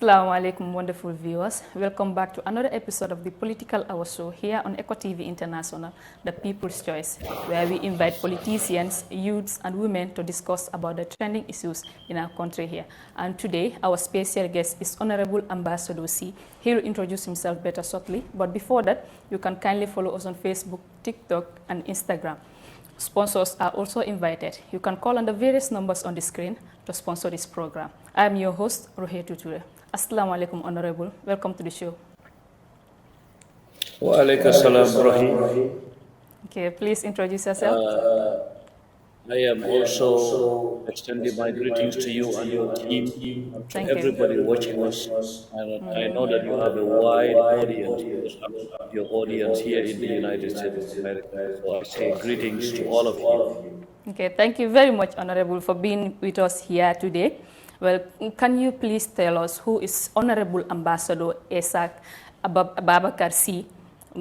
Assalamu alaikum, wonderful viewers. Welcome back to another episode of the Political Hour Show here on Eco TV International, the People's Choice, where we invite politicians, youths, and women to discuss about the trending issues in our country here. And today, our special guest is Honorable Ambassador C. He will introduce himself better shortly. But before that, you can kindly follow us on Facebook, TikTok, and Instagram. Sponsors are also invited. You can call on the various numbers on the screen to sponsor this program. I am your host, Rohe Tuture. Assalamu alaikum, Honorable. Welcome to the show. Wa alaikum salam, Rohi. Okay, please introduce yourself. I am also extending my greetings to you and your team, and to everybody watching us. And I know that you have a wide audience, your audience here in the United States of America. So I say greetings to all of you. Okay, thank you very much, Honorable, for being with us here today. Well, can you please tell us who is Honorable Ambassador Esaa Bokar C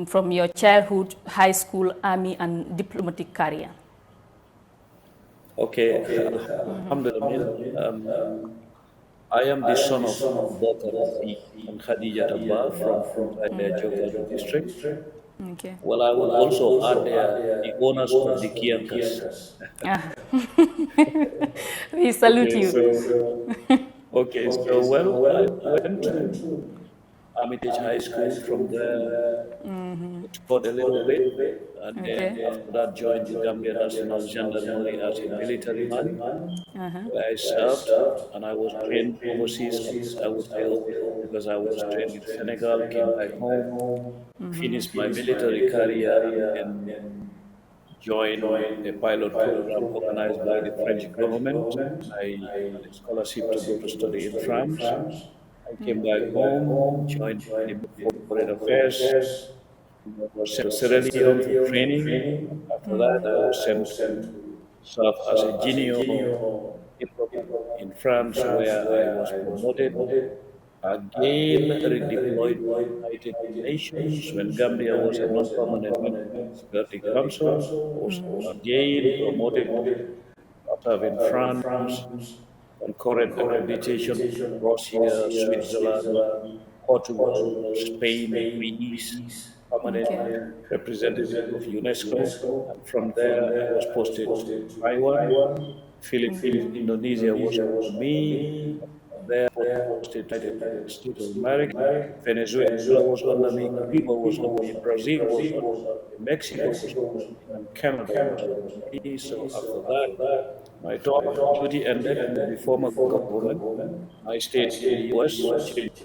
from your childhood, high school, army, and diplomatic career? Okay, Alhamdulillah. I am the son of Bokar and Khadija Tabba from Geographic District. Okay. Well, I will also add the owners of the Kiankas. We salute you. Okay, so well, I went to Armitage High School. From there, taught a little bit, and then after that joined the Gambia National Gendarmerie as a military man, where I served, and I was trained overseas, I would say, because I was trained in Senegal, came back home, finished my military career, and joined a pilot program organized by the French government. I had a scholarship to go to study in France. I came back home, joined the Ministry of Foreign Affairs, was sent to Sierra Leone for training. After that, I was sent to serve as a junior in France, where I was promoted. Again, redeployed to the United Nations when Gambia was a non-permanent member of the Security Council. Was again promoted to serve in France, on current accreditation, Russia, Switzerland, Portugal, Spain, Greece, permanent representative of UNESCO. And from there, I was posted to Taiwan, Philippines, Indonesia was for me. There, posted to the United States of America. Venezuela was under me, Cuba was under me, Brazil was under me, Mexico was under me, and Canada was under me. So after that, my top duty ended in the former government. I stayed in the US, worked with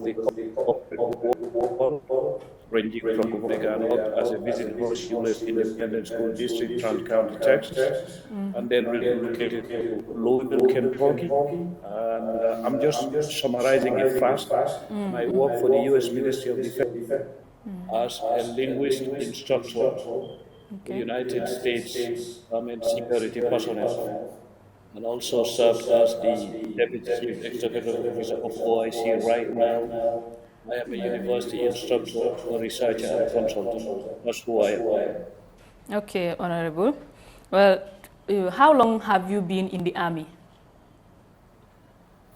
the corporate world, ranging from Bokar up as a visiting host unit independent school district, Trent County, Texas, and then relocated to Louisville, Kentucky. And I'm just summarizing it fast. I work for the U.S. Ministry of Defense as a linguist instructor, the United States Armed Security Personnel, and also served as the Deputy Chief Executive Officer of OIC right now. I am a university instructor, a researcher, and consultant. That's who I am. Okay, Honorable. Well, how long have you been in the army?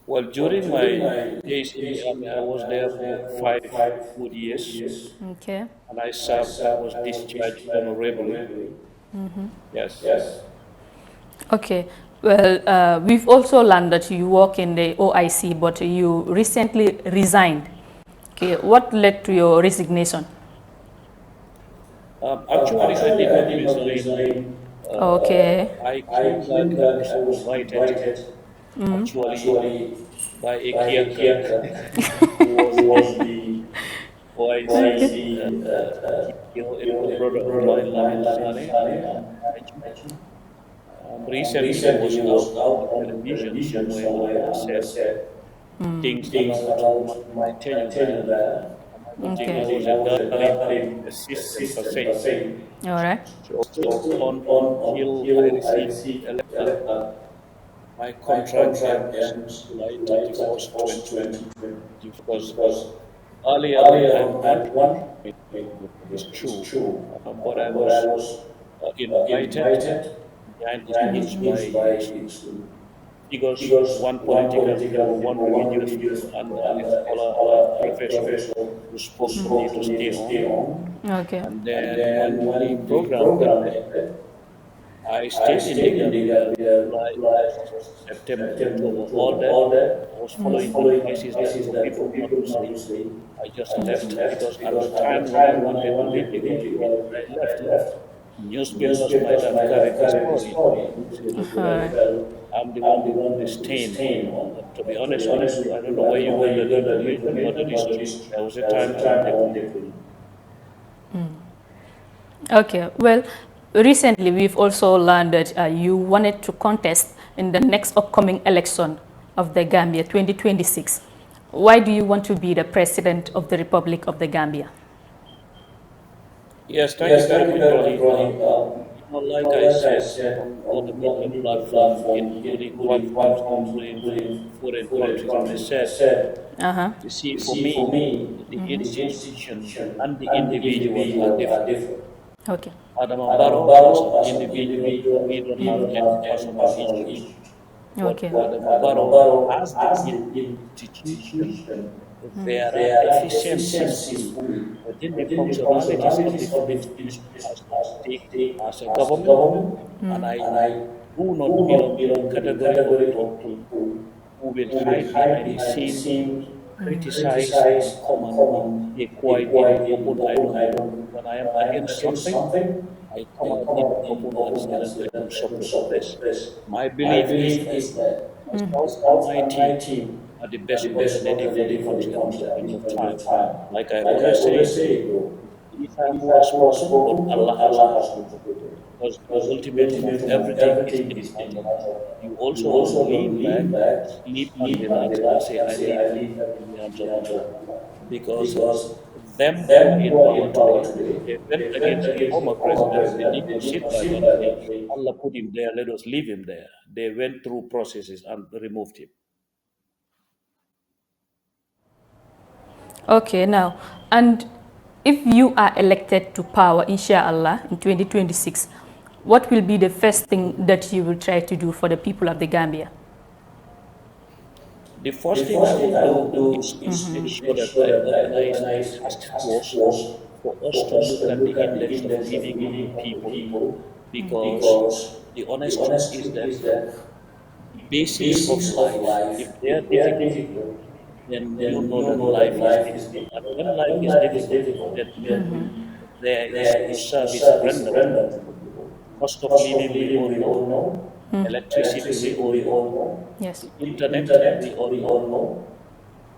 Well, during my days in the army, I was there for 5 good years. Okay. And I served, I was discharged honorably. Yes. Okay. Well, we've also learned that you work in the OIC, but you recently resigned. Okay. What led to your resignation? Actually, I did not resign. Okay. I came back, I was invited, actually, by a caretaker who was I see a brother of mine, Lamin Sane, IG. Recently, he was out on the television somewhere where he said things about my tenure there. And I don't think Okay. it was a gathering a system per se. All right. So until I received a letter, my contract ends July 31st, 2020. Because earlier on, I wanted to join, it's true, but I was invited behind the scenes by some figures, one political figure, one religious figure, and a scholar professor who spoke to me to stay on. Okay. And then when the program ended, I stayed in the Gambia July, August, September, October, all that. I was following the advices there for people not to say I just left because at the time when I wanted to leave the country, I left. Newspapers might have carried the story, but I would say, look, All well, right. I'm the one who put the stain on. But to be honest with you, I don't know where you got that information, but it is true. There was a time I wanted to leave. Okay. Well, recently we've also learned that you wanted to contest in the next upcoming election of the Gambia 2026. Why do you want to be the president of the Republic of the Gambia? Yes, thank you very much, Dolly. Like I said on other media platform, including platforms, including foreign countries, I said, Uh-huh. you see, for me, the institution and the individual are different. Okay. Adama Barrow is an individual. We don't have any personal issues. But Okay. Adama Barrow, as the institution, there are deficiencies fully within the functionalities of the institution as a state, as a government, and I do not belong to the category of people who will hide behind the scene, criticize, and come and stay quiet in the open. I don't do that. When I am against something, I come out in the open and say that I don't support this. My belief is that myself and my team are the best alternative for the country at this point of time. Like I always say, though, Isa who has spoken, but Allah has spoken. Because the ultimatum of everything is in the hands of God. You also don't lean back, sleep, and relax and say, I leave everything in the hands of Allah. Because them who are in power today, they went against the former president. They didn't sit back and say, Allah put him there, let us leave him there. They went through processes and removed him. Okay, now, and if you are elected to power, inshallah, in 2026, what will be the first thing that you will try to do for the people of the Gambia? The first thing I would do is to ensure that I organize a task force for us to look at the index of living of the people, because the honest truth is that the basis of life, if they are difficult, then you know that life is difficult. And when life is difficult, that means there is no service rendered to the people. Cost of living, we all know. Electricity, we all know. Yes. The internet, we all know.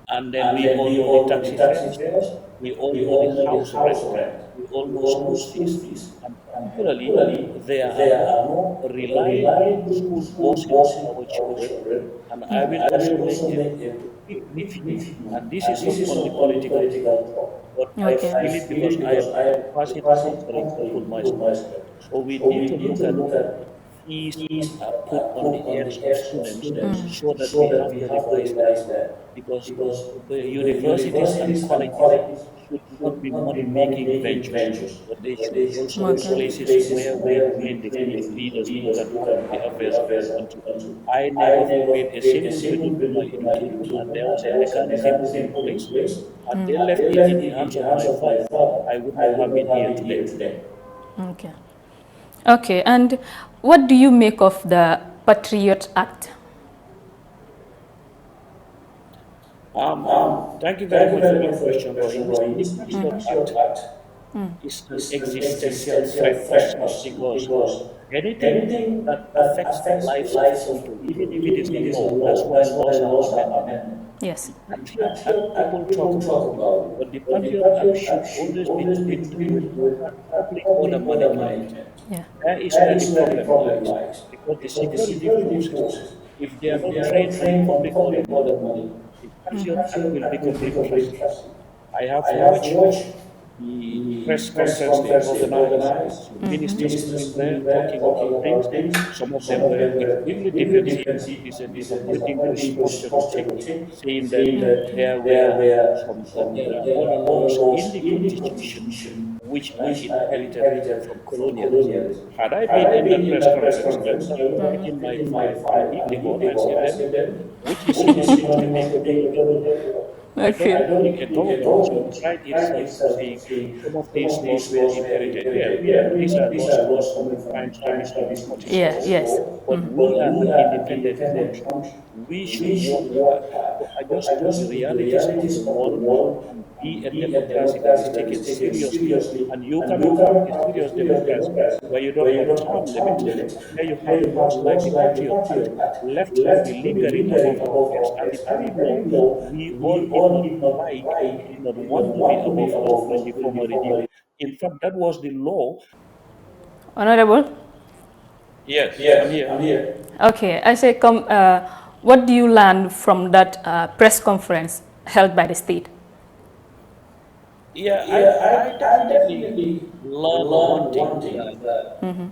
And then we all know the taxi fares. We all know the house rent. We all know school fees. And particularly, there are no reliable school buses for our children. And I will also make a quick review. And this is not on the political talk, but I Okay. feel it because I am a capacity answering people myself. So we need to look at fees that are put on the heads of students so that we have to revise that, because the universities and colleges should not be money making ventures, but they should also be Okay. places where we train the future leaders who can handle the affairs of the country. I never forbade a single bit to my education, and there was a mechanism put in place. Had they left it in the hands of my father, I would not have been here today. Okay. Okay, and what do you make of the Patriot Act? Thank you very much for your question, Rohini. The Patriot Act is an existential threat for us because anything that affects the lives of people, even if it is a law, that's why laws are amended. Yes. The Patriot Act people talk about it, but the Patriot Act should always be linked with public order management. Yeah. That is where the problem lies, because the security forces, if they are not trained on public order management, the Patriot Act will become repressive. I have watched the press conference they organized, some ministers coming there talking about things. Some of them were extremely defensive vis-a-vis of putting the structure to take it, saying that there were some other laws in the constitution which are inherited from colonialism. Had I been in that press conference, I would have taken my phone and beat the horn and said them, which is supposed to be communicated. I don't Okay. think a government should pride itself in saying some of these laws were inherited. Yeah, these are laws coming from the times when Islam got its Yeah. law. Yes. But we are an independent country. We should work hard. So I just took the realities of the world and be a democracy that is taken seriously. And you cannot have a serious democracy where you don't have term limit, where you have laws like the Patriot Act left to be lingering above our heads. And the very law we all did not like, we did not want to be above us during the former regime. In fact, that was the law. Honorable. Yes, I'm here. Okay. I say, what do you learn from that press conference held by the state? Yeah, I definitely learned one thing that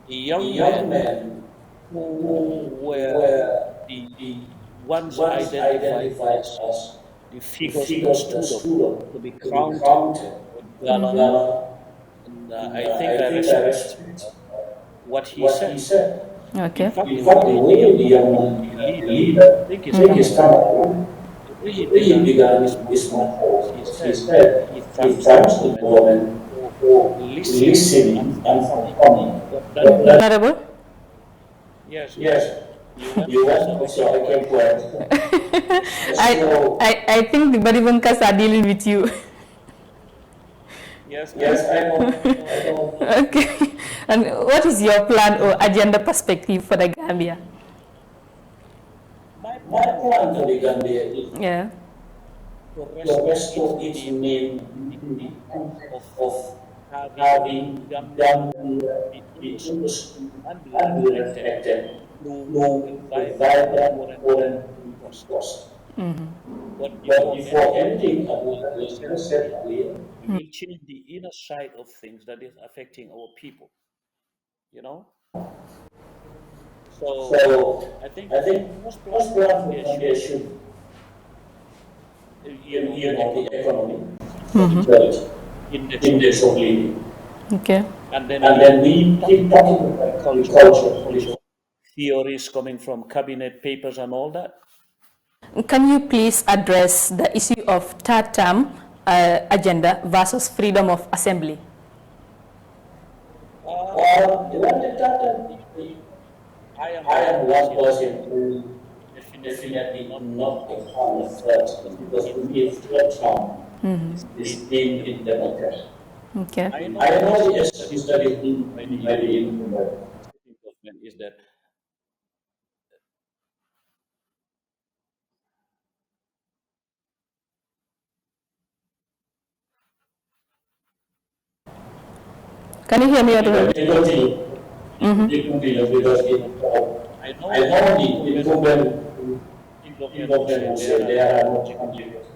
young men who were the ones identified as the figures that stood up to be counted were gallant, and I think I respect what he said. In Okay. fact, the way the young man, the leader, I think his Cameroon, the way he began his monologue was he said he thanks the government for listening and forthcoming. But that was, Honorable. yes, you went first, so I came quiet. I think the Badibankas are dealing with you. Yes, I know. Okay. And what is your plan or agenda perspective for the Gambia? My plan for the Gambia is Yeah. to restore its name and dignity of having a Gambia be understood and be reflected through a vibrant foreign trust. But before anything, I would like to set it clear. We will change the inner side of things that is affecting our people, you know? So I think the first plan for Gambia should be, the economy, security, index of living. Okay. And then we keep talking about culture, theories coming from cabinet papers and all that. Can you please address the issue of third term agenda versus freedom of assembly? What the data I am one person who definitely not a fan of threat because to me a threat term is being in democracy. Okay. I know the excuse that is being by the sitting government is that Can you hear me? I know the government will say there are no contradictions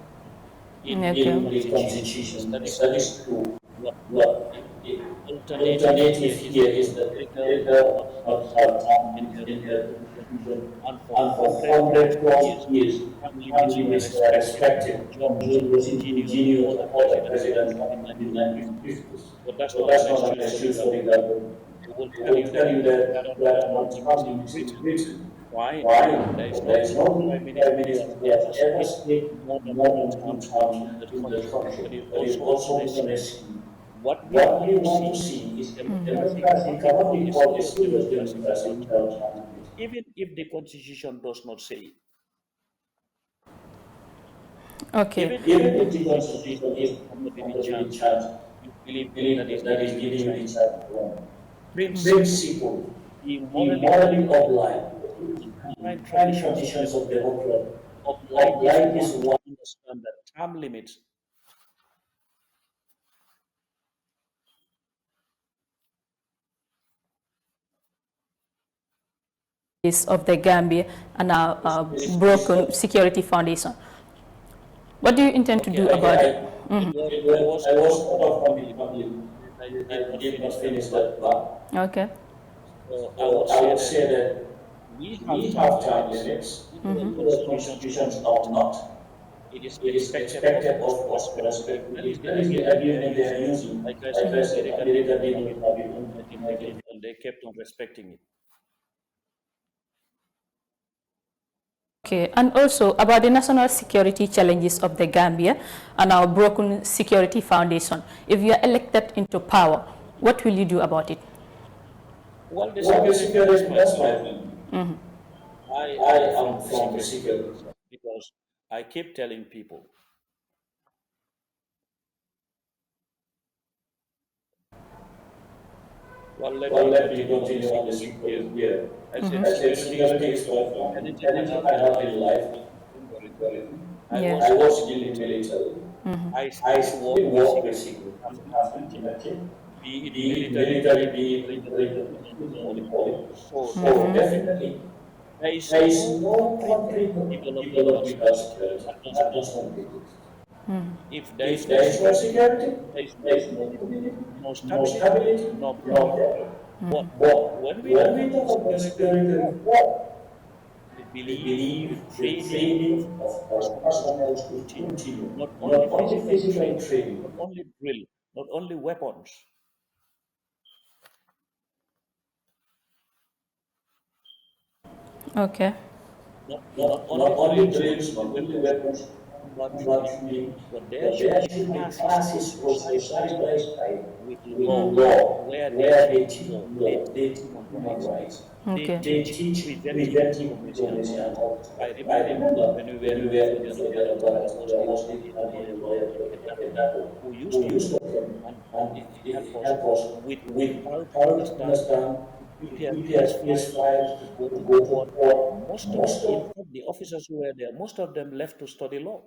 in the constitution. That is true. But the alternative here is that the federal does not have term in their constitution. And for 100 plus years, term limits were respected. John was continued before the president comes in 1950s. But that's not an excuse for the government. They will tell you that there are no term limits in Britain. Fine. There is no prime minister who has ever stayed more than 2 terms in that country. But it's also not an excuse. What we want to see is democracy cannot be called a serious democracy without term limits, even if the constitution does not say it. Okay. Even if the constitution is not given chance, believe that is giving you insight from Mm-hmm. principle, the morally upright, divine traditions of democracy. Uplight is Upright is one to one. understand that term limits of the Gambia and our broken security foundation. What do you intend to Okay, do about it? Mhm. I was caught up on the public. I did not finish that part. Okay. So I would So I say would that say that we have we time have time limits. limits. Even the Even the constitutions constitutions are are not. not. It is It is expected of expected us of to us to respect. respect. That is the That is the agreement they are agreement they are using. using. Like I Like said, I said, America did America not did have not it have it in in 1990, 1990. and they kept on respecting it. Okay, and also about the national security challenges of the Gambia and our broken security foundation. If you are elected into power, what will you do about it? Well, the What the security, that's security, my that's my view. view. I I am am from the from the security security. because I keep telling people, well, let Well, me let me continue on the continue on the security here. security here. I said I said security is security quite is quite common. common. Anything I Anything have I in have life in is life, algorithm. algorithm. I Yeah. was I in was the in the military. military. I I still work still with work with security. security. Have You have implemented, implemented, be it be it military, be military, it be it operational operational, intelligence, you call you it. call it. So So definitely, definitely, there is there is no no country country developed without developed without security. security. That does That not does not exist. exist. If there is If no there is no security, security, there is there no is no stability, no no stability, stability, no no problem. problem. But But when we when talk we about talk about security security reform, reform, I I believe the believe the training of training of our our personnel should personnel should continue. continue. Not only Not only physical physical training, not training. only drill, not only weapons. Okay. Not only Not only drills, not drills, only not only weapons, weapons, combat combat training, training, but there but should there be should be classes classes also also side by side by side side with with law, law, where they where teach they teach law, they law, they teach teach human human rights, rights. they Okay. They teach teach preventive preventive diplomacy and diplomacy all and that. all I that. I remember remember when we were when we in the were in federal federal apparatus, I apparatus, was I the was only the lawyer only in lawyer Governmental in that who used who to used come to come and and help us help us with with how to how to understand, understand, to to prepare prepare PS5 PS5 to go to to go to court. court. Most In of fact, the officers who were there, most of them left to study law.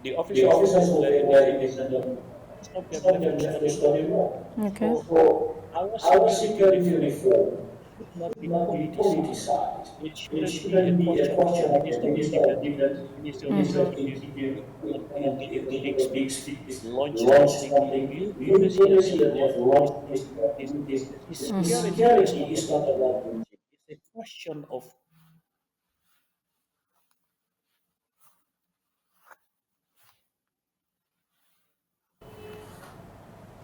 The the officers who officers who were in the were in the Governmental, government, most of them most of left them to left to study law. study law. Okay. So So our our security security reform reform should not be should not be politicized. politicized. It It shouldn't be a shouldn't be a question of a question of a minister being minister of different from defense, the Ministry of minister of Interior, interior, and be able to big speak, launch launch something, something, new new policy, and policy, say, and yes, have we launched start this, doing this. this. The security is Security not is about not about leadership. It's a question of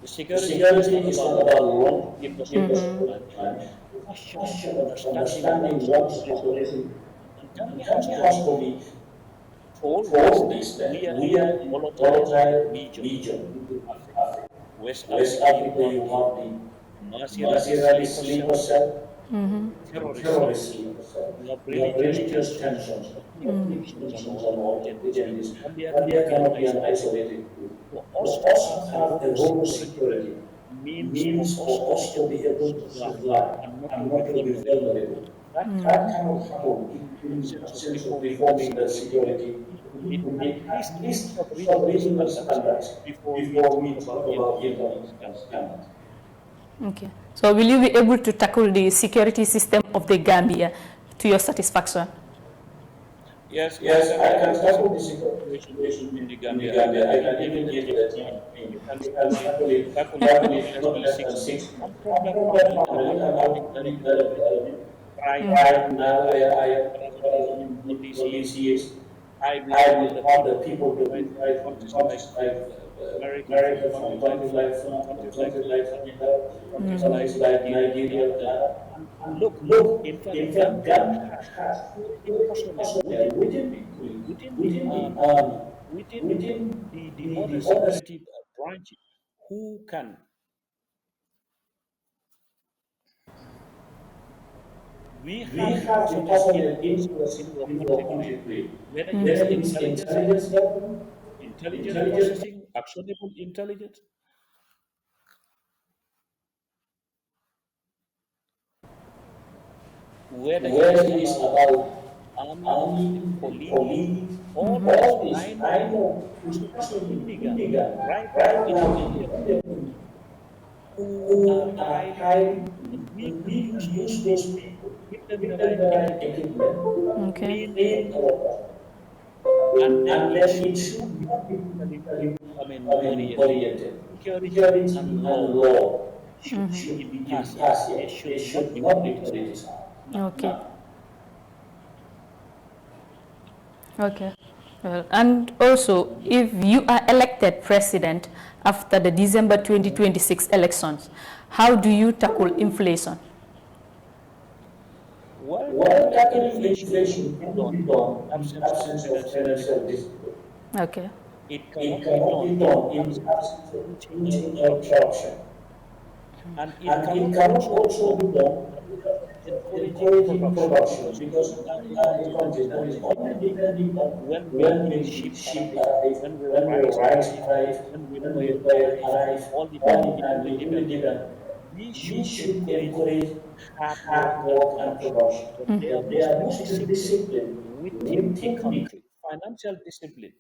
the The security is security not is about not about launching launching papers of papers of plan. It's plan. a question of Question of understanding what understanding is what is operating. operating. And Gambia has Gambia to has be to be told this told that this we that are we in are a in volatile volatile region region into into Africa. Africa. West West Africa, you Africa, have you the have the Masirali Masirali sleeper sleeper cell, cell, terrorist terrorist cells. sleeper cell. You have You have religious religious tensions, tensions, ethnic divisions, and tensions all and that, all within that this. within this. Gambia cannot Gambia be an cannot be an isolated isolated group. group. For us For to us have to a have a robust robust security security means for means us to for be us to able be to able to survive survive and not to and be not to be vulnerable. vulnerable. That That cannot cannot happen happen in in absence of absence of reforming that reforming that security. security. We need to We need meet to at meet least at some least sort of some regional regional standards standards before we before talk we about talk about implementing international these kind of things. standards. Okay. So will you be able to tackle the security system of the Gambia to your satisfaction? Yes, I Yes, can I can tackle the tackle the security security situation in situation the in the Gambia. I can Gambia. I even can give you even the give you team. the team. You can You can tackle it tackle not it less not than less than 6 months. 6 One months. One problem problem, family can family have can have political political development, crime crime now now where where apparatus has been all these all these years. years. I I believe will the want people the to people to fight be from right from countries like countries like America, from America, from countries like countries like France, from France, from countries like countries like Canada, Canada, from countries like countries like Nigeria, Nigeria, Ghana. Ghana. And look, Look, in fact, in fact, Gambia Ghana has has security security personnel personnel within within the army, within the other the other. security branches who can we have the personal interest in your country great, whether it is intelligence gathering, intelligence processing, actionable intelligence. Whether it is about army, police, all this, I know especially hooligans right now in Gambia who are highly skilled, and we could use those people, give them the right equipment, Okay. train our, and then it should not be politically, oriented. Security and law should be impartial. They should not be politicized. Now, Okay. Okay. Well, and also, if you are elected president after the December 2026 elections, how do you tackle inflation? well, tackling inflation cannot be done in absence of financial discipline. Okay. It cannot be done in absence of routine and corruption. And it cannot also be done without encouraging production because we are a country that is only depending on when we ship arrive, when we rice arrive, when we oil arrive, all the time it only depends on that. We should encourage hard work and production, but there must be discipline within the country, financial discipline.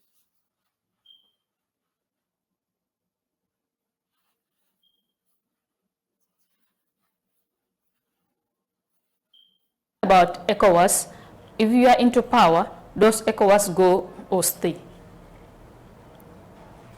About ECOWAS, if you are into power, does ECOWAS go or stay?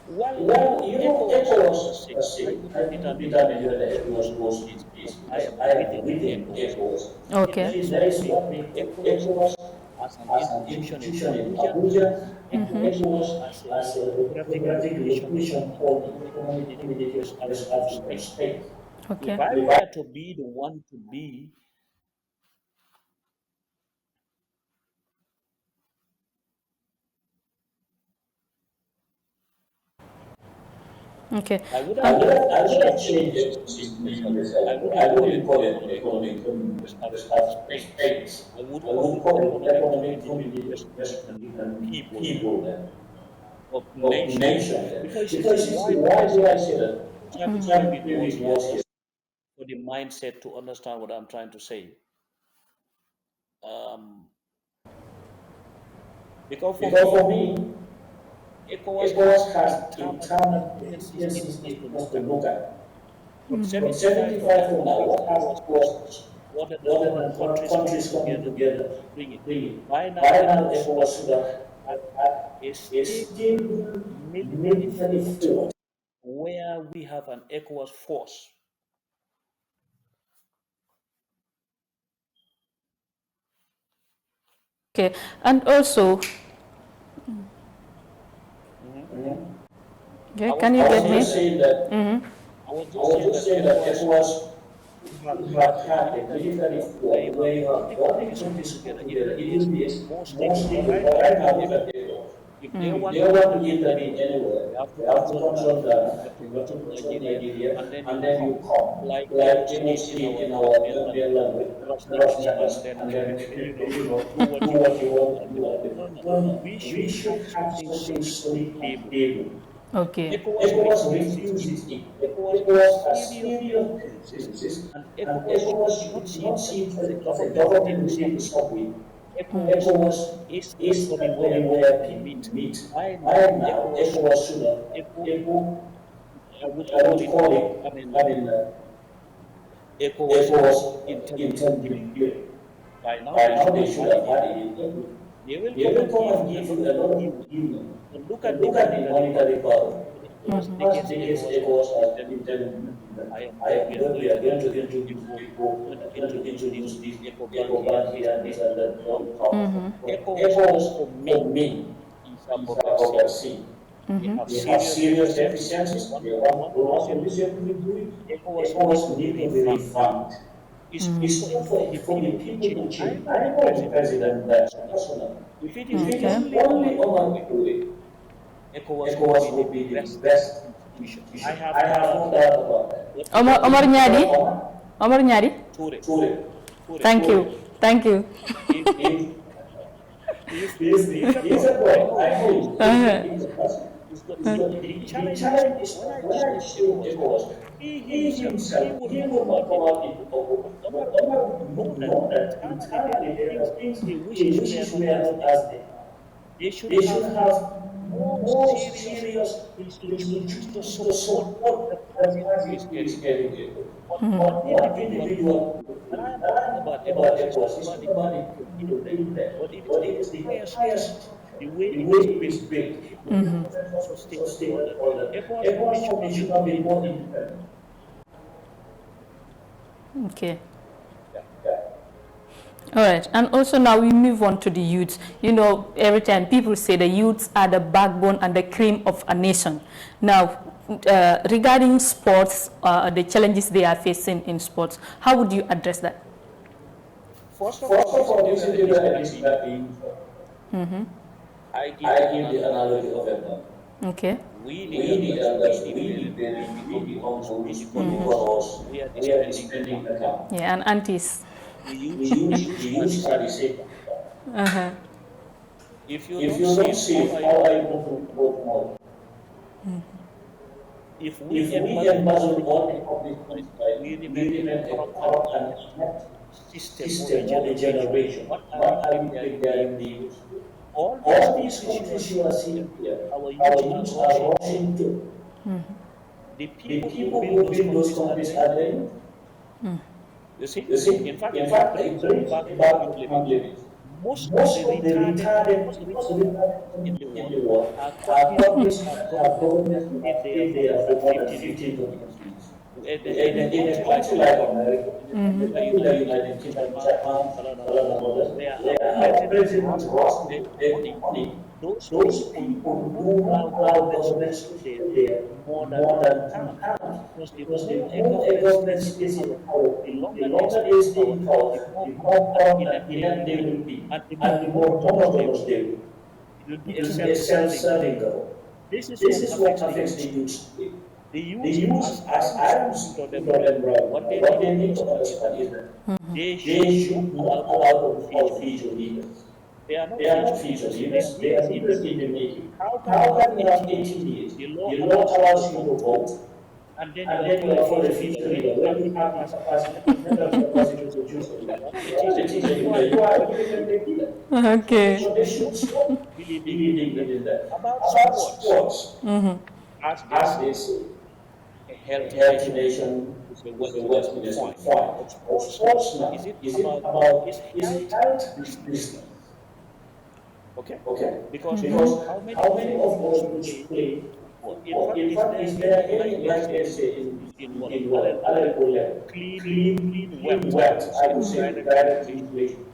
Well, ECOWAS per se, I wouldn't determine whether ECOWAS goes in because I am within ECOWAS. Okay. There is nothing between ECOWAS as an institution in Abuja and ECOWAS as a geographic location called the Economic Community of West African States. Okay. If I were to be the one to be, Okay. I wouldn't change anything myself. I wouldn't call it Economic Community of West African States. I would call it Economic Community of West African people of nation. Because you see, why do I say that? Try to play with words here for the mindset to understand what I'm trying to say. Um, because for me, ECOWAS has internal tendencies it has to look at. From 75 to now, what has was what the other countries coming together bring it. By now, ECOWAS should have a stable military force where we have an ECOWAS force. Okay. And also, okay, can you get me? I was just saying that ECOWAS should have had a military force where you have all the countries come together. It will be more stable. But right now, look at ECOWAS. If they want to intervene anywhere, they have to control Ghana, they have to control Nigeria, and then you come, like they would say it in our Gambian language, and then do what you want to do. No. We should have something solid on the table. Okay. ECOWAS refuses it. ECOWAS has serious differences, and ECOWAS does not see itself as a government within the subway. ECOWAS is a body where people meet. By now, ECOWAS should have, I would call it, ECOWAS intelligence bureau. By now, they should have had it. They will come and give you a lot of union. But look at the monetary power. The biggest ECOWAS has intelligence. We are going to introduce this eco bank here and this and that. ECOWAS for me is a Bokar see. They have serious deficiencies. They want to do it. ECOWAS need to be revamped. It's not for the people to change. I know the president that personally. If it is only Omar to do it, ECOWAS would be the best institution. I have no doubt about that. Omar Nyadi? Omar Nyadi? Ture. Thank you. Thank you. If he's a boy, I know the challenge is when I say ECOWAS, he himself, he will not come out in public, but Omar would know that internally there are things he wishes were not as they are. They should have more serious institutions to support the party who is getting it. But one individual, and I am talking about ECOWAS, it's not about the people in there, but it is the entire structure, the way it is built. Sustain all that. ECOWAS for me should not be more independent. Okay. All right, and also now we move on to the youths. You know, every time people say the youths are the backbone and the cream of a nation. Now, regarding sports, the challenges they are facing in sports, how would you address that? First of all, this is the I give the analogy of a Okay. we the elders, we the uncles, because we are the spending account. Yeah, and aunties. The youth are the same. If you don't see how I want to work more. If we embezzle all the public money, we remain a corrupt and corrupt system of the generation. What are we preparing the youth? All these countries you are seeing here, our youth are rushing to. The people who build those countries are the youth. You see, in fact, it brings back to most of the retarded in the world are countries have governments that stay there for more than 15 years. In a country like America, the United Kingdom, Japan, they are presidents lost their money. Those people who allow governments to stay there more than 10 times. Because the more a government stays in power, the longer they stay in power, the more corrupt and inept they will be, and the more monotonous they will be. It will be a self-serving government. This is what affects the youth. The youth, as I am speaking to them, what they need to understand is that they should not allow them to future leaders. They are not future leaders, they are leaders in the making. How can you have 18 years? The law allows you to vote, and then you are for the future leader. When you have the capacity to choose a leader, it is you are a leader. Okay. So they should stop believing in that. About sports, as they say, a healthy nation is a Westminster fine. Sports now, is it about health business? Okay. Because how many of us play? In fact, is there any, like they say in world, clean wealth? I would say direct translation.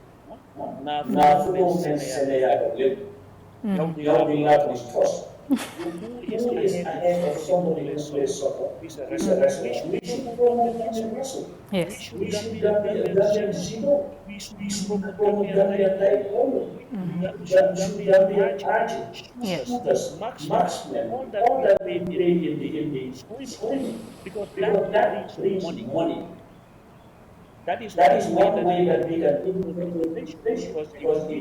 Now, football men say how do you have this trust? Who is ahead of somebody who plays soccer? It's a wrestler. We should promote Gambian wrestling. Yes. We should Gambian judo. We should promote Gambian taekwondo. We should Gambian archery. Shooters, marksmen, all that we play in the swimming. Because that brings money. That is one way that we can improve the nation. Because the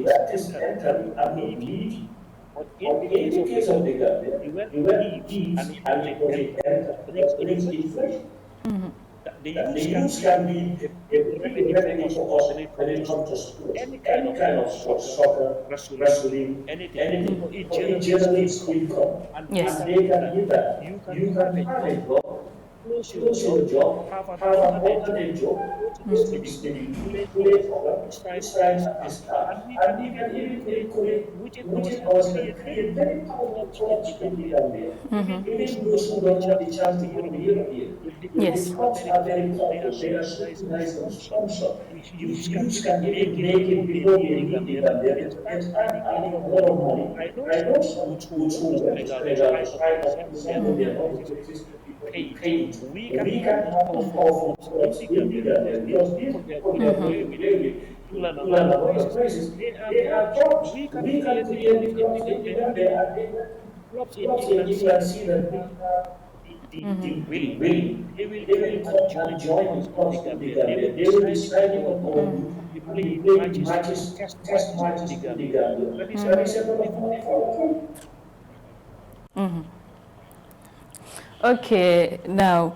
practice entering and leaving. But in the case of the Gambia, the wealth leaves and it brings inflation. The youth can be a remedy for us when it comes to sports. Any kind of sports, soccer, wrestling, anything. It generates income. And they can give that. You can have a job, close your job, have an alternate job, play for this and we can even create very powerful clubs in the Gambia. Even those who don't have the chance to go to Europe here. Yes. The clubs are very powerful, they are recognized and sponsored. Youths can even make it before they leave the Gambia. They start earning a lot of money. I know some schools who went to Senegal, despite they are not paid. We can have those powerful clubs in the Gambia because these people they are going to play with England and other places. They are jobs. We can create the clubs in the Gambia and the clubs in England see that They will come and join the cause of the Gambia. They will decide on our youth. We play matches, test matches in the Gambia. But it's a lot of money for them. Okay, now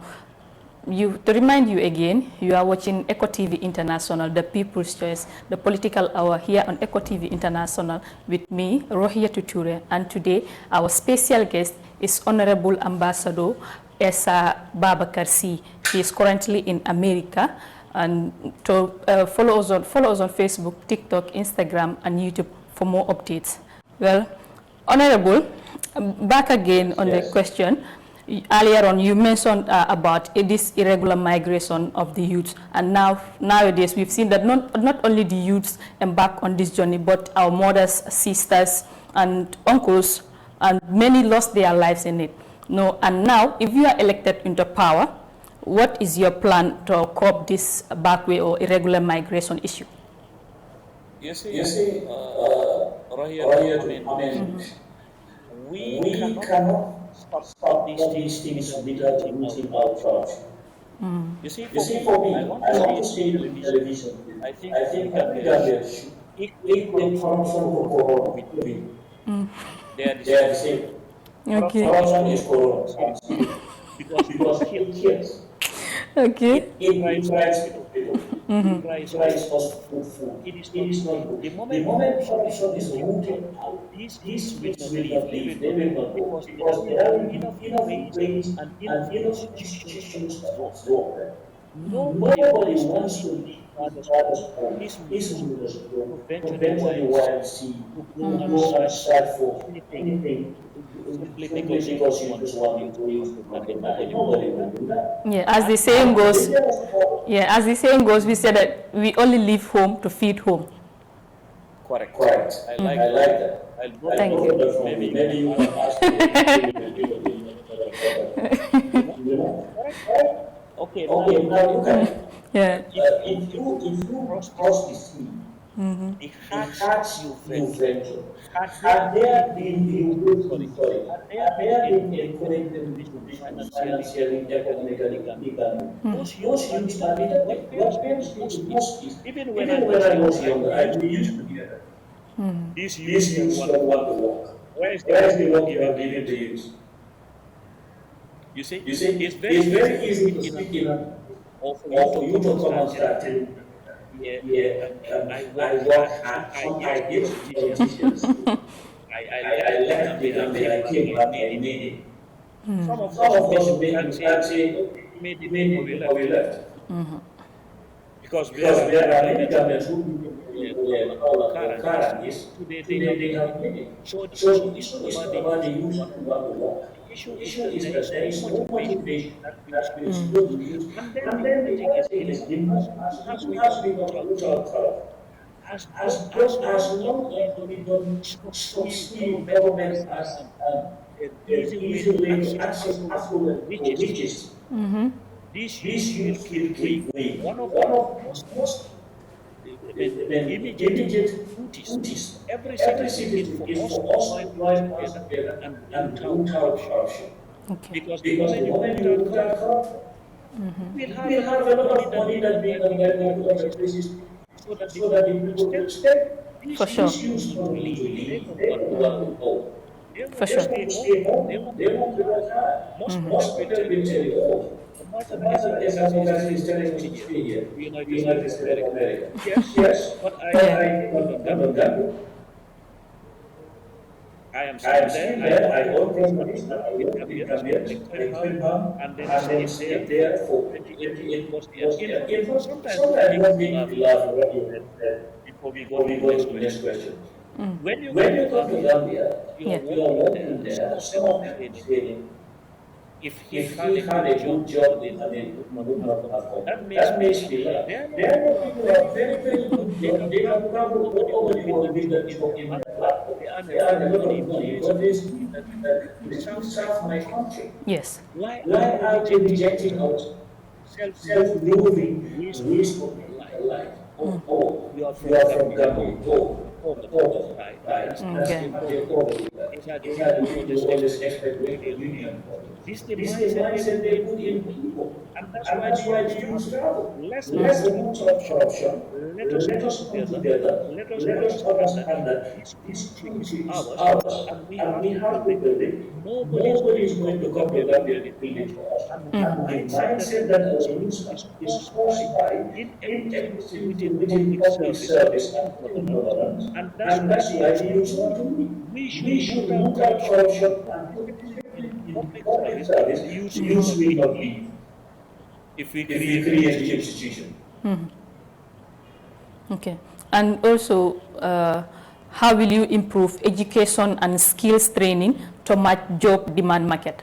to remind you again, you are watching Eco TV International, the People's Choice, the political hour here on Eco TV International with me, Rohia Tuture, and today our special guest is Honorable Ambassador Esaa Bokar. He is currently in America, and to follow us on Facebook, TikTok, Instagram, and YouTube for more updates. Well, Honorable, back again on the question. Earlier on, you mentioned about this irregular migration of the youths, and nowadays we've seen that not only the youths embark on this journey, but our mothers, sisters, and uncles, and many lost their lives in it. No, and now, if you are elected into power, what is your plan to curb this backway or irregular migration issue? You see, we cannot stop these things without losing our trust. You see, for me, I want to say it on television. I think Gambia should equate corruption for corruption with greed. They are the same. Okay. Corruption is corruption. Because it kills. Okay. It drives people. It drives us for food. It is not good. The moment corruption is rooted out, these will not leave. They will not go because there are enough ways and enough institutions to grow. Nobody wants to leave father's home. His rulers go eventually while see to go and start for anything simply because you just want to use the money. Nobody will do that. Yeah, as the saying goes, we said that we only leave home to feed home. Correct. I like that. Thank you. Maybe you can ask Okay, now look at it. Yeah. If you cross the sea, the hearts you venture, had there been encouraged financially, economically, those youths are better. What parents do most is, even when I was younger, I used to together. These youths don't want to work. Where is the work you are giving to youths? You see, it's very easy to speak in or for you to come and start telling I work hard, some ideas, politicians. I left the Gambia, I came back, I made it. Some of us may say, made it before we left. Because there are many Gambians who Bokar today they have made it. So the issue is about the youth who want to work. The issue is that there is no motivation that we should use. And then the other thing is, as we talk, as long as we don't see government as an easy way to access affluent riches, this will keep going. One of the most immediate duties every citizen is for us to join together and root out corruption. Because the moment you root out corruption, we'll have a lot of money that we can get into other places so that the people will stay. For sure. These youths don't need to leave. They want to go. For sure. They stay home. They want to work hard. Most people will tell you, oh, the matter is telling us to stay here. United States of America. Yes. But I don't know. I am still there. I own properties. I live in Gambia, and then stay there for 28 years. Sometimes we laugh before we go to the next question. When you come to Gambia, you are working there. Some of them say, if he had a good job, that makes me laugh. There are people who are very, very good. They have traveled all over the world with the in my club. They earn a lot of money. But they see that they serve my country. Yes. Why are they rejecting our self-moving ways of life? Oh, you are from Gambia. exaggerate to always expect real freedom. This is the mindset they put in people. And that's why they use travel. Let's remove corruption. Let us come together. Let us understand that this country is ours and we have to build it. Nobody is going to come to Gambia to build it for us. And the mindset that our youth is forced by inefficiency within public service and government. And that's why the youth want to leave. We should root out corruption and put discipline in public service. The youth will not leave if we create the institution. Okay. And also, how will you improve education and skills training to match job demand market?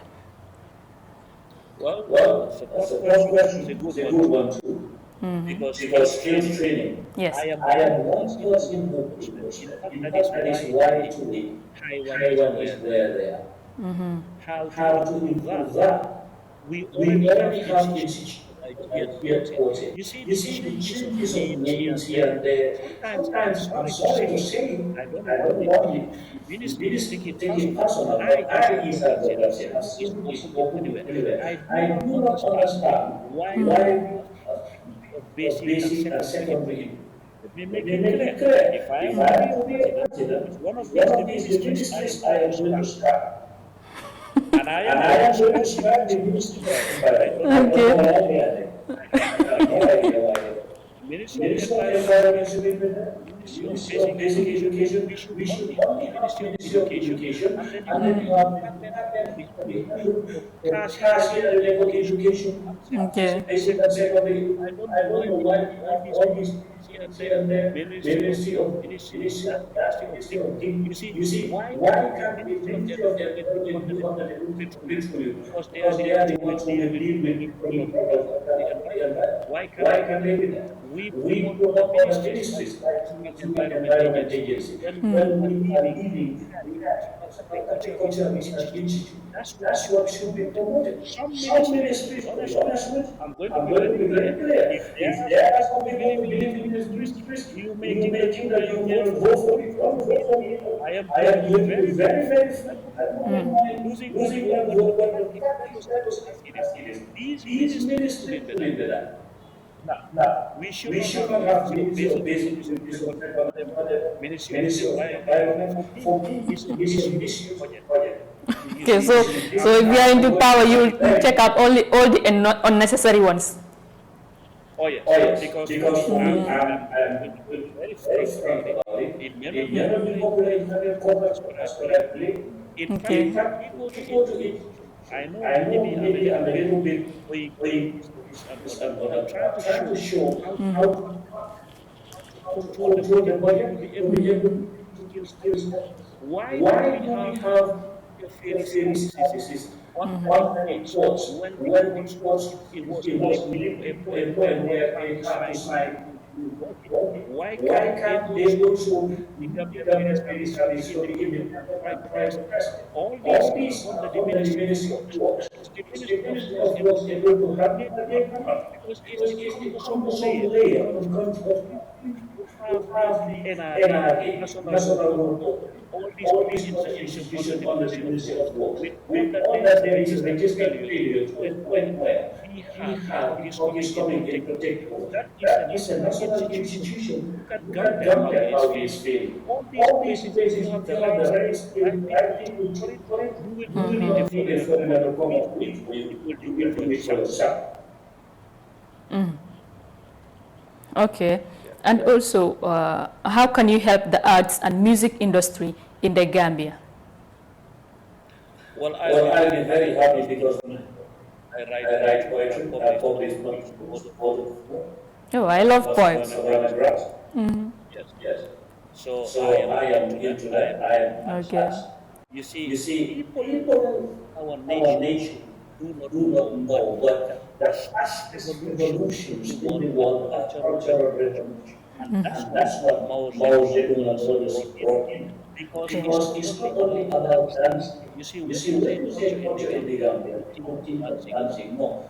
Well, the first question is a good one too. Because skills training, Yes. I am one person who in fact that is why today Taiwan is where they are. How to improve that? We already have institutions like quoted. You see the changes of names here and there. Sometimes, I'm sorry to say, I don't want the ministry to take it personal, but I is at the it's not going anywhere. I do not understand why basic and secondary. Let me make it clear. If I am to be a president, one of these ministries I am going to start. And I am going to start the ministry. Okay. Ministry of Environment should be there. Ministry of Basic Education, we should only have Ministry of Education, and then you have cash and level education. Okay. Basic and secondary. I don't know why we have all these here and there. Ministry of you see, why can't the Ministry of Environment do under the because they are the ones who will deal with the environment. Why can't they do that? We promote ministries like environment agency. When we are leaving agriculture institute, that's what should be promoted. Some ministries, honestly, I'm going to be very clear. If there are some people who believe in this ministries, you may think that you will vote for it. Don't vote for me. I am going to be very losing that vote, but these ministries did that. Now, we should not have Ministry of Basic Ministry of Environment. For me, it's a mission project. Okay, so if you are into power, you will check out all the unnecessary ones. Oh yes, because I'm very frank about it. It may not be popular in other corners, but as what I believe. In fact, people to it. I know maybe I'm a little bit weak, but I'm trying to show how to control the budget, be able to skills. Why do we have fair system? One reports when it was employed where they have to sign. Why can't they go to the government ministries for the price of president? All these under the ministry of works. The ministry of works able to have because it's the cumbersome layer of country. You have the NRA, National Road, all these other institutions under the Ministry of Works. With all that there is a registered period when we have August coming in protect. That is a national institution. Look at Gambia how it is failing. All these places, if you have the right people for it, you will not need a foreigner to come up with. You will do it for yourself. Okay. And also, how can you help the arts and music industry in the Gambia? Well, I'll be very happy because I write poetry. I publish books. Oh, I love poets. Yes. So I am into that. I am okay. You see, people, our nation, do not know what that's revolutions in the world are cultural revolution. And that's what Mao Zedong and others brought in. Because it's not only about dancing. You see, when you say culture in the Gambia, dancing, no.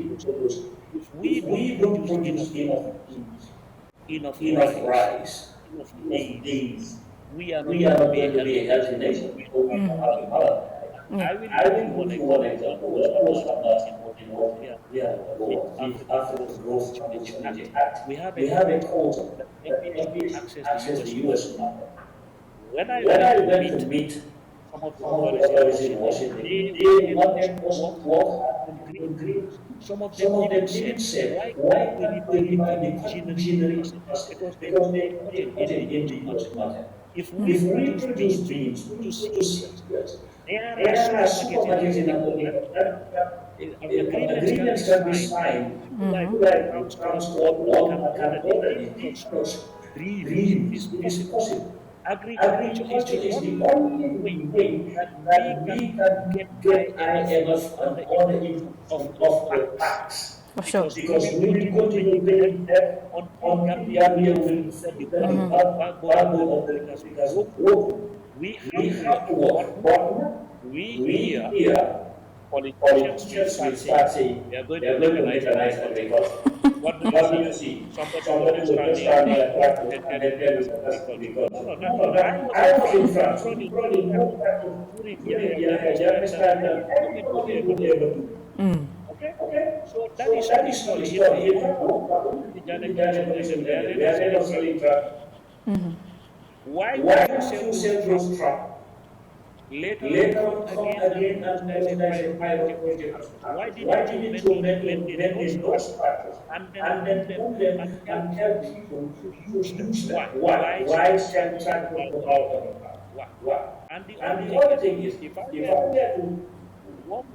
if we don't produce enough rice, enough maize, we are not going to be a healthy nation because we don't have the power. I will give you one example. When I was participating in the African Growth Opportunity Act, we have a quota that every has to access the US market. When I went to meet some of the authorities in Washington, they wanted us to work on green fields. Some of them even said, why can't we revive the refinery process? Because they put important in the matter. If we produce beans today, produce cereals, there are supermarkets in America that agreements can be signed. People like Trump's Trump Walmart can order it. If these dreams is possible, agriculture is the only way that we can get IMF and other institutions off the backs. For sure. Because we will continue paying debt until Gambia will feel that the backbone of Africa is broken. We have to work. But we here, politicians will start saying they are going to mechanize agriculture. What do you see? Somebody will just stand there and tell you mechanize agriculture. No, I was in France. Probably during Yahya Jammeh's time that nobody would ever do. Okay? So that is the story. If you go to the generation, they are not selling tractors. Why would you sell those tractors? Later on, come again and monetize a pilot project. Why didn't you maintain those tractors and then pull them and tell people to use them? Why sell tractors to our Why? And the other thing is, if I were to work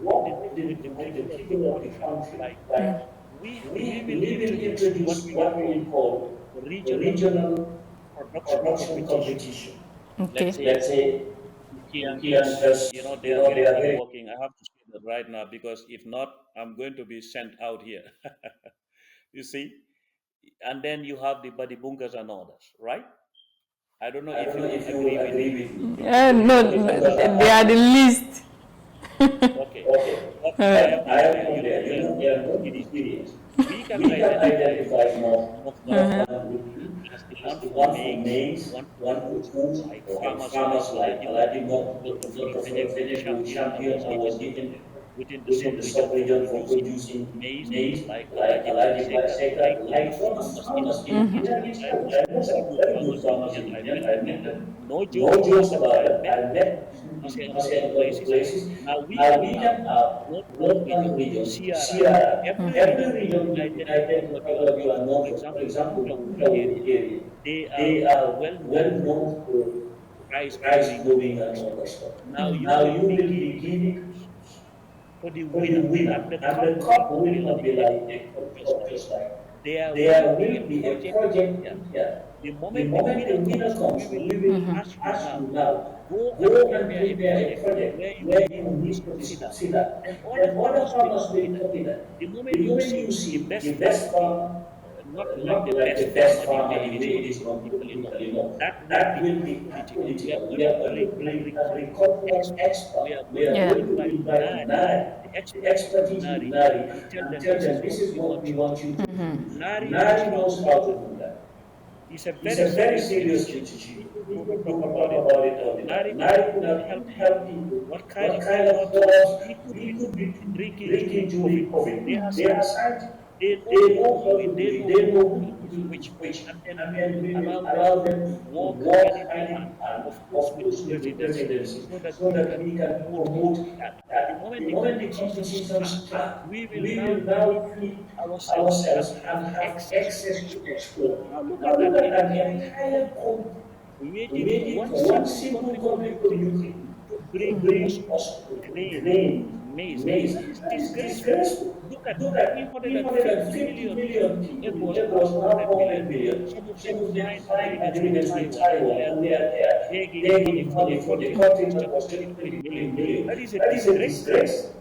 with the people of the country, like we will introduce what we call regional production competition. Okay. Let's say they are very working. I have to say that right now because if not, I'm going to be sent out here. You see, and then you have the body bunkers and others, right? I don't know if you agree with me. No, they are the least. Okay. But I am from there. They are not experience. We can identify more as the one for maize, one for food, like farmers like Dr. Frederick champion our region within the sub-region for producing maize, maize, like like Aladi like like all the farmers in Italy. I know some very good farmers in Italy. I met them. no No jokes jokes about about it. it. I met Masih Mase and and other other places. places. Now we Now can we have can have North Northern region, region, CRI. CRI. Every Every region region will be will be united united in in what you what are you known are for. For known for. For example, example, Bulla Bulla area, area. they They are are well well known for known for rice rice growing and growing other and stuff. all that stuff. Now you Now will you be will be giving giving for the for the winner, and winner, the and cup the will cup not be will not like be a like cup a just cup like just like there will there be a will be a project project here. in here. The The moment the moment winner the winner comes, comes, we will Mhm. ask you ask now you now, go and go and prepare a prepare a project project where you where need you to be need to be subsidized. subsidized. Then other Then other farmers will farmers copy will that. copy that. The moment The you moment you see the see best the best farmer, farmer, not like not the like best the best farmer the farmer, way the it way is it not is not politically, politically no. known. That will That be will be political. We are political. going We to are going to bring bring agricultural agricultural experts. experts. We are We going are to going to invite invite NARI, NARI, the the expertise in expertise in NARI, NARI, and tell and them tell this them is this what is we what want we you to want do. you to do. NARI knows NARI how to knows do how to that. do that. It's a It's very a very serious serious institution. institution. People People don't talk don't about talk it about all it the all time. the NARI time. could NARI have could even have helped even people. helped people. What kind What of kind of jobs jobs people we will could be be drinking drinking during during COVID. COVID. They are They are scientists. scientists. They know They how know to do how it. to do They it. know They who know to who to use use which way, which, and then and we then will we will allow them allow to them to work work hand in hand hand, in hand, of of course, with the course, with the presidency, presidency, so that so we that can we can promote promote that. The that. moment The the moment the competition competitions starts, start, we will we now will feed now feed ourselves and ourselves have and have access to access to explore. explore. Now look Now at look an at an entire entire country country waiting for waiting one for one single simple country called country called Ukraine Ukraine to to bring us bring us grain, grain, maize. maize. That is That is disgraceful. disgraceful. Look at Look at 350 350 million people million in people in Lagos, now Lagos, now 400 million. 400 million. Some of them Some of them signed signed agreements with agreements with Taiwan, and they Taiwan, are and they there are there begging money begging for the money for the country that country was that just was just 23 23 million. million. That is a That is a disgrace. disgrace.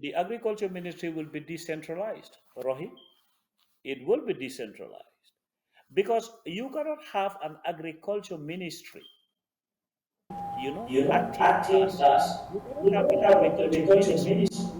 The agriculture ministry will be decentralized, Rohit. It will be decentralized because you cannot have an agriculture ministry, acting Acting as as you cannot you have an cannot have an agriculture agriculture ministry ministry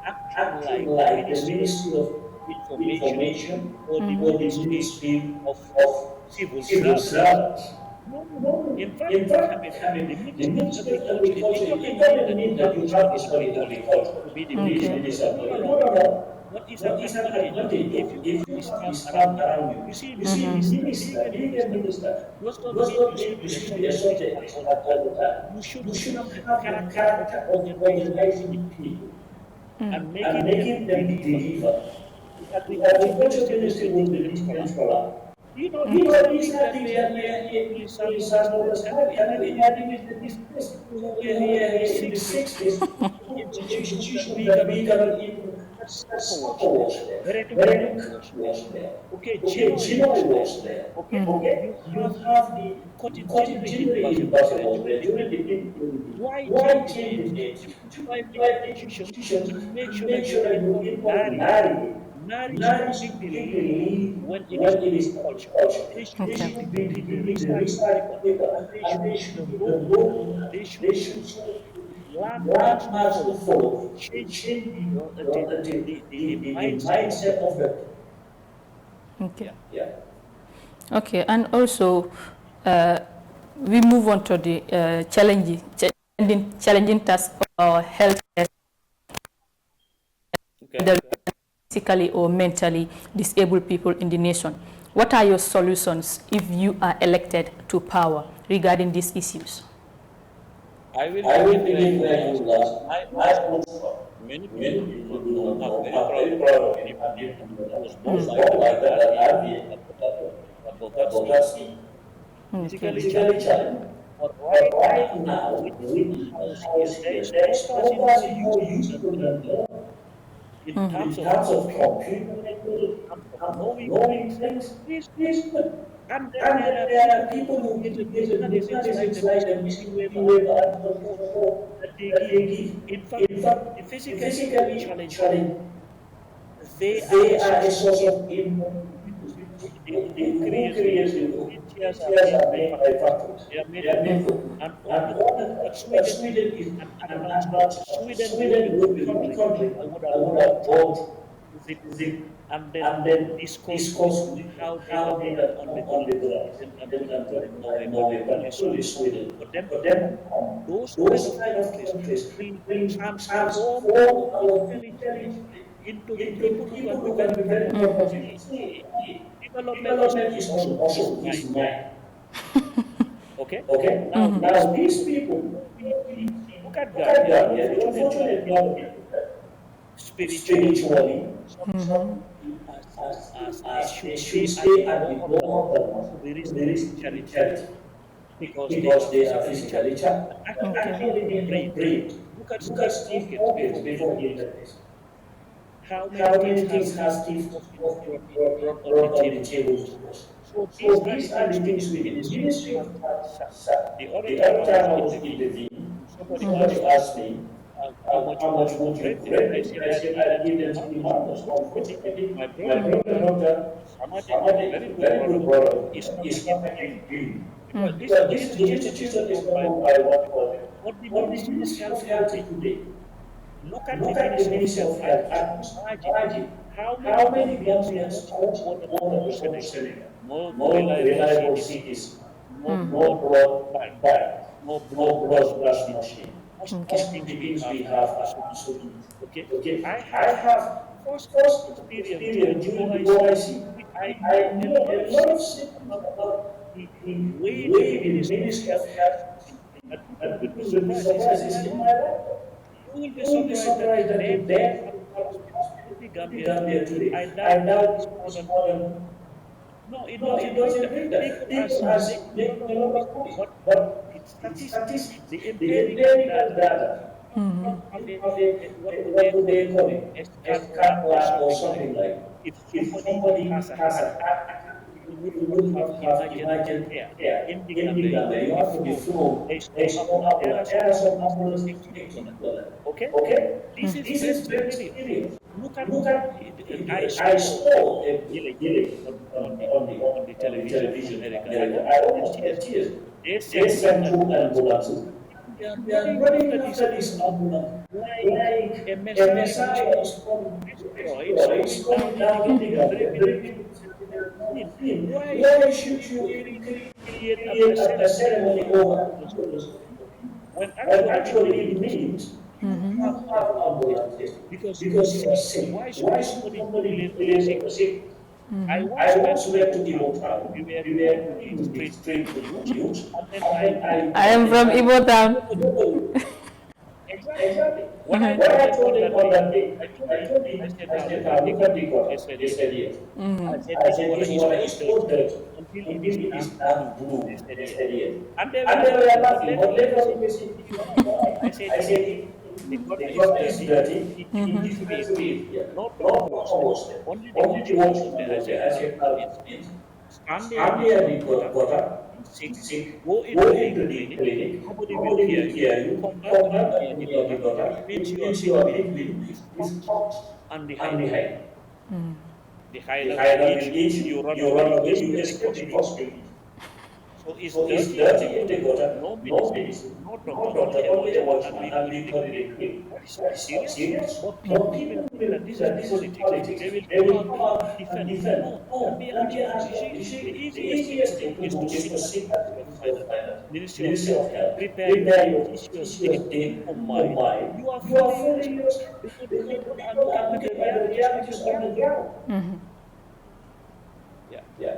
acting acting like the like the Ministry of Ministry of Information Information or the or the Ministry Ministry of of Civil Civil Servants. Service. No, no, no. No, In fact, in fact, I the mean, the Ministry of Ministry of Agriculture, it Agriculture, doesn't it mean doesn't that you mean that have to you have to study study agriculture agriculture to be the to be the minister. minister. No, no, No, no. no, no. what is an advantage if you have the staff around you? You see, being a minister does not mean you should be a subject leader all the time. You should have the character of organizing people and making them deliver. The agriculture ministry was the defense column. These are things that we are equally serve as having the people who were here in the 60s, institutions that we can even supper was there, Veretum was there, okay, Genoa was there, okay, you have the cotton ginnery university was there during the why change the name to drive the institutions and make sure that you involve Nari. Nari should take the lead when it is culture. They should be the research paper, and they should be the role model. They should landmarks to follow to change the mindset of the Okay. yeah. Okay, and also we move on to the challenging task of our health, Okay. physically or mentally disabled people in the nation. What are your solutions if you are elected to power regarding these issues? I will begin where you last. Many people do not know. I'm very proud of him. I was born like that. I have a Bokar state. Physically challenged. But right now, with the house here, there is no person who used to learn in terms of computer, in terms of knowing things. He's good. And then there are people who get businesses like the Mississippi Wave and so that they give. In fact, the physically challenged, they are a source of income. Who creates the wheelchairs are made by factories. They are made and Sweden is an advanced. Sweden would be the country I would have loved to visit and then discuss how they have done on the ground and Norway, particularly Sweden. For them, those kind of countries will transform our intelligence into people who can be very productive. Development is also his mind. Okay? Now these people, look at God, they are unfortunately not spiritually, some as should stay at the bottom of the charity because they are physically challenged. Actually, they prayed. Look at Steve Hawkins before he entered this. How many things has Steve brought on the table to us? So these are the things we do. Ministry have the other time I was interviewing, somebody asked me, how much would you rent it? I said I'd give them to the man. Unfortunately, my brother doctor, Samad, a very good brother, is not making deal. Because the institution is not run by what the Ministry of Health today. Look at the Ministry of Health. Imagine how many Gambians touch water from Senegal. No reliable cities, no blood bank, no blood machine. Most things we have are so easy. Okay? I have first experience during the OIC. I know a lot of things about the way the Ministry of Health and people will be surprised in my life. You will be surprised that the death of Gambia today, I doubt it's more than no, it doesn't bring that. People are making a lot of money, but the statistics, the empirical data, what do they call it? A scan or something like. If somebody has a heart, you would not have imagined care in the Gambia. You have to be flown. There's no ambulance. There are some ambulances Okay? This is very serious. Look at I saw a village on the television in America. I almost had tears. They sent two ambulances. They are running after this ambulance like a messiah is coming. It's coming down in the Gambia. Why should you create a ceremony over when actually it means have somebody to say. Because you see, why should somebody delay to proceed? I once went to Igbo town. We were doing the street youth, and then I am from Igbo town. Exactly. When I told them on that day, I told him, I said, now look at the color. They said yes. I said, this water is so dirty. Until it is dark blue. They said yes. And they were laughing. But later they said, I said, the water is dirty. It needs to be clean. Not almost. Only the water. I said, it's stand there in the gutter. Go into the clinic, nobody will hear you, come back and the daughter, means you are between the front and the high. The high will each you run away, you escape the hospital. So it's dirty in the gutter, no medicine, no doctor, only a watchman and the clinic. That is serious. But people will think that this is politics. They will come out and defend. No, you see, the easiest thing to do is to sit at the Ministry of Health, prepare your issues in mind. You are fully used to look at the realities on the ground. Yeah.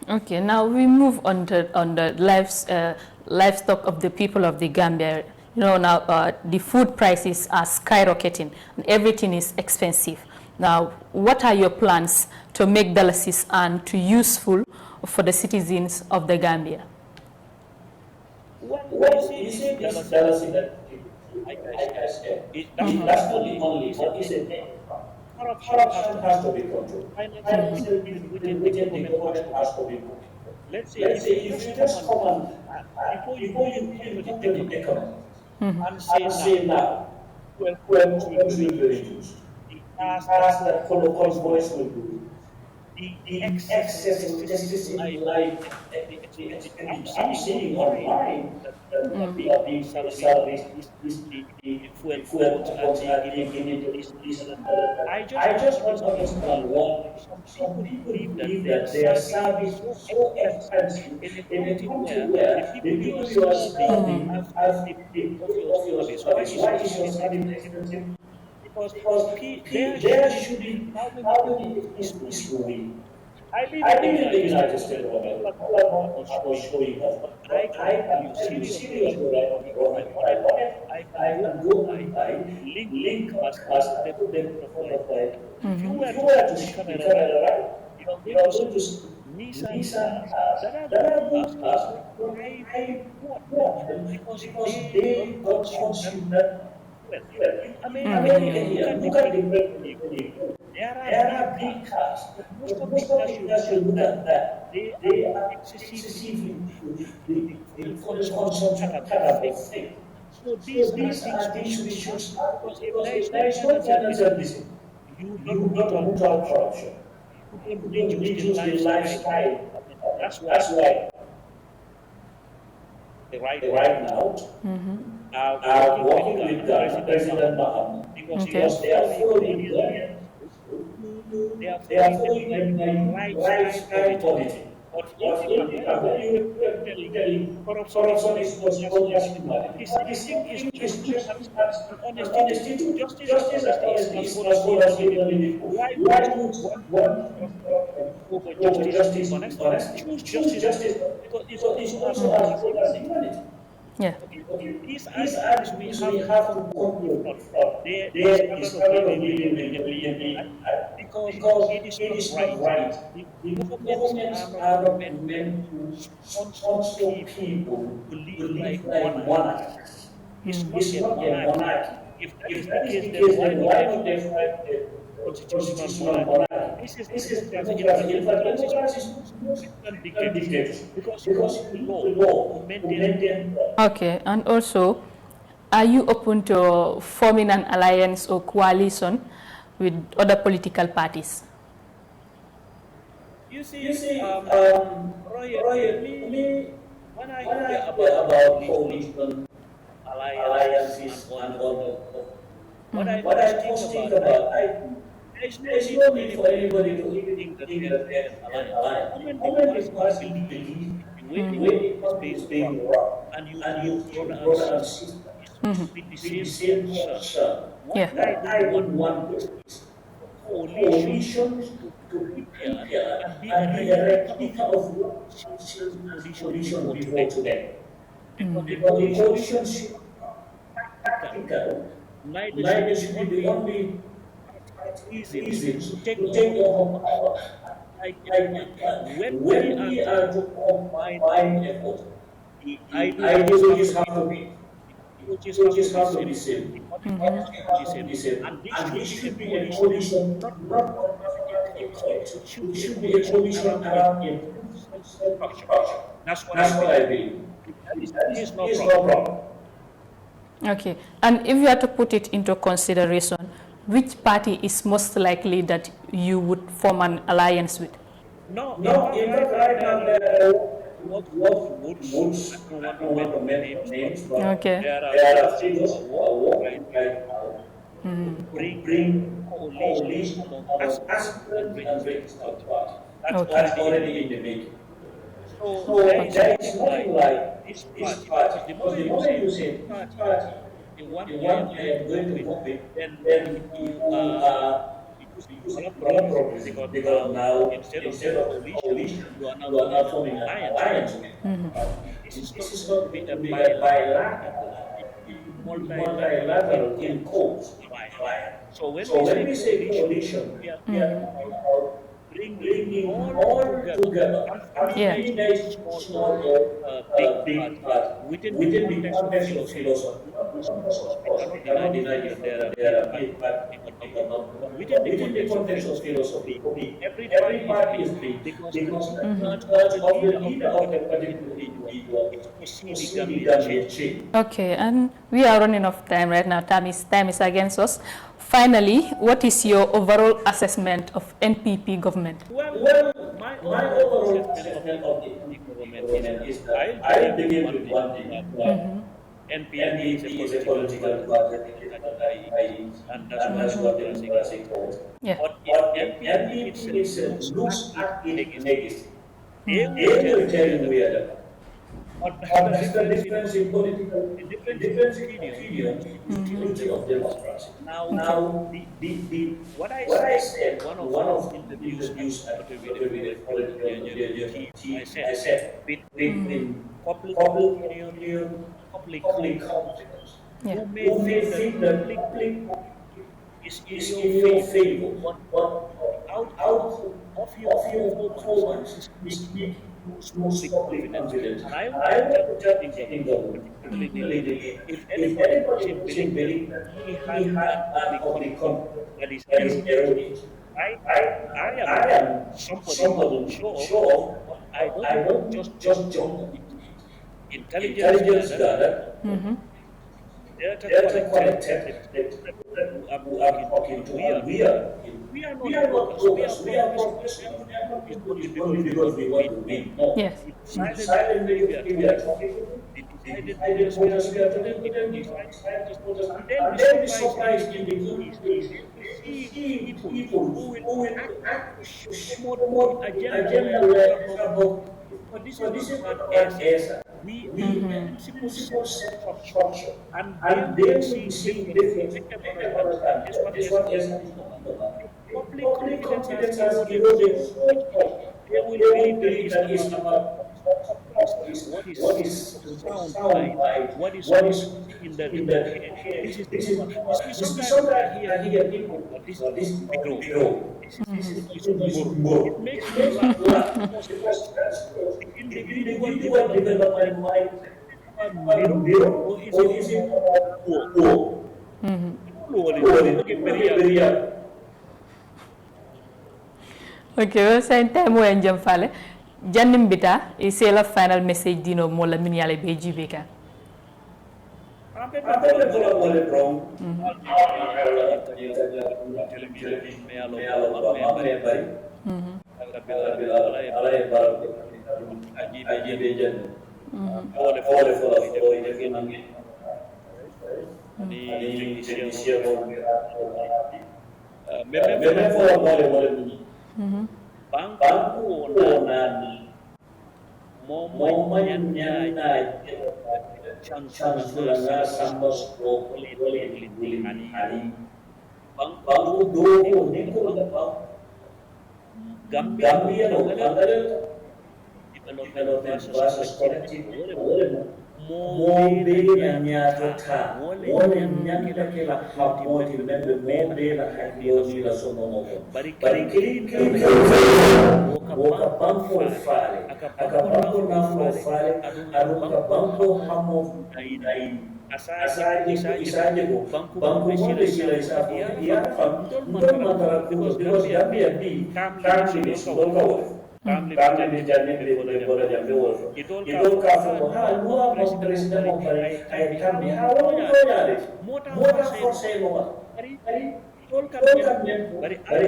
Okay, now we move on the livestock of the people of the Gambia. You know, now the food prices are skyrocketing and everything is expensive. Now, what are your plans to make dialysis and to useful for the citizens of the Gambia? Well, you see this dialysis that I said, that's only is a name. Corruption has to be controlled. Financial within the government has to be controlled. Let's say if you just come and before you come to the economy and say now, well, will be reduced. The task that Colocos voice will do. The excess justice in life, I'm seeing online that the salaries, the fuel quotes are given to this. I just want to understand why some people believe that their service is so expensive in a country where the people you are serving have the of your service. Why is your service expensive? Because there should be how many is doing. I live in the United States of America. I was showing us, but I can tell you seriously right. I can go and buy link as the profile. If you were to shoot the camera right, you are going to see Nissan cars that are good cars. Why? Because they don't consume that. Well, in America here, look at the people. There are big cars, but most of the cars you look at that, they are excessively the consumption kind of thing. So these are things we should start, because if there is no financial discipline, you don't root out corruption. You don't reduce the lifestyle. That's why right now are working with President Mahmoud, because they are following the lifestyle policy. But if you tell corruption is not just money, this thing is just honesty. Justice and honesty is as good as living. Why would one over justice and honesty? Choose justice because it's also as good as humanity. Yeah. These are things we have to control. There is a lot of living because it is not right. The governments are not meant to sponsor people to live like monarchs. It's not a monarchy. If that is the case, then why not they fight the constitutional monarchy? This is democracy. Democracy is dictators because you need the law to maintain. Okay, and also, are you open to forming an alliance or coalition with other political parties? You see, Roy, me, when I hear about coalition, alliances, and all that, what I first think about, there is no need for anybody to think that there is an alliance. When the person believes the way it is being run, and you brother and sister, with the same concern. What Yeah. I don't want is coalition to prepare and be a replica of what Shilton's coalition before today. Because the coalition should be practical, neither should be the only reason to take over power. When we are going to combine effort, the ideologies have to be the same. The objectives have to be the same. And this should be a coalition not around a cause. It should be a coalition around a structure. That's what I believe. There is no problem. Okay. And if you are to put it into consideration, which party is most likely that you would form an alliance with? No, in fact, right now there are what moods. I don't want to mention names, but Okay. there are figures who are working right now to bring coalitions among aspirants and registered parties. That's already in the making. So there is nothing like this party. Because the moment you say this party, the one I am going to vote with, then people use a lot of problems because now instead of coalition, you are now forming an alliance. This is not going to be a bilateral, multilateral in cause. So when we say coalition, we are bringing all together. Yeah. There is small big part within the context of philosophy. We cannot deny that there are big parts, but within the context of philosophy, every party is big because the church of the leader of the particular individual is to see the Gambia change. Okay, and we are running out of time right now. Time is against us. Finally, what is your overall assessment of NPP government? Well, my overall assessment of the government is that I begin with one thing. NPP is a political party, and that's what democracy calls. Yeah. But if NPP itself looks at it negative, they will tell you we are the. But that's the difference in political, the difference in opinion, utility of democracy. Now what I said, one of the interviews at the political I said between public opinion, public confidence. Yeah. You may think that public is in your favor, but out of your performance is making you public confidence. And I want to tell the government, particularly if anybody is in belief that he had an public confidence that is erroneous. I am somebody sure, but I don't just jump intelligence gather. Data collected who are talking to, and we are not brokers, we are professionals. It's only because we want to win. No. Yes. Silently we are talking. The decided voters we are talking to them, and then be surprised in the good days to see people who will act to promote agenda about. But this is not Esaa. We principle set structure, and they will be seeing different. This one is public confidence has eroded so much. They will believe that it's about what is sound right, what is in the this is sometimes I hear people, this is below. This is more. It makes me laugh because the individual development mind below or is it poor? Okay, well, same time we enjoy fale. Jannim bita is a final message dino mola miniale beji beka. moman nyana chansula nga samba scroll bullying ani banko dogo niko da Gambia no Bangladesh development versus collective mo be na nyata ta wole nyanda ke la hamoti membe mo be la hakiyoni la sono mo bari kiri ka banko fare aka banko na fo fare adu ka banko hamo dai isaje ko banko mo le sila isa ya fam ndol matara ko because Gambia bi country is local family janne be bola jambe wo idol ka fo ha nuwa mo president mo kare ay tambi ha wo ko yaade mota force mo bari idol ka bari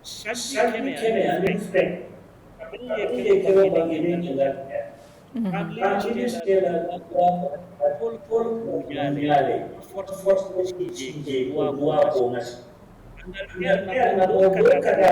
sanji keme and expect abin ye kero bangi ni ngal family stela pol nyale force je wa ko ngas andal na ko kada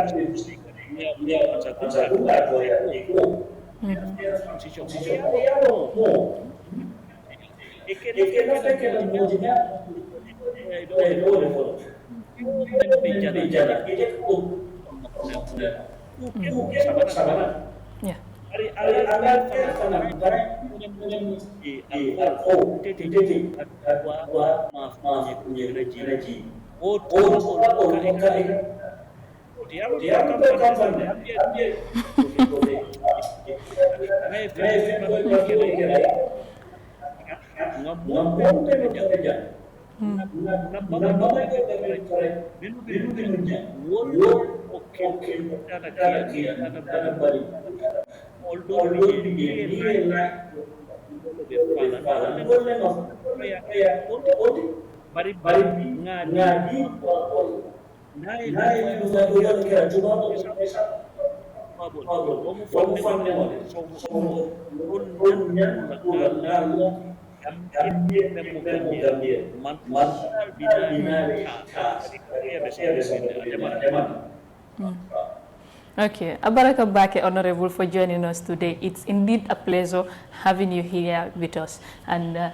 Okay, Abaraka Bake, Honorable, for joining us today. It's indeed a pleasure having you here with us. And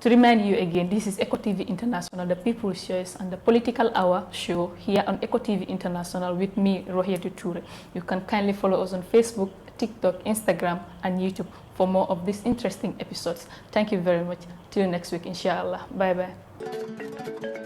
to remind you again, this is Eco TV International, the People's Choice, and the Political Hour show here on Eco TV International with me, Rohietu Toure. You can kindly follow us on Facebook, TikTok, Instagram, and YouTube for more of these interesting episodes. Thank you very much. Till next week, inshallah. Bye-bye.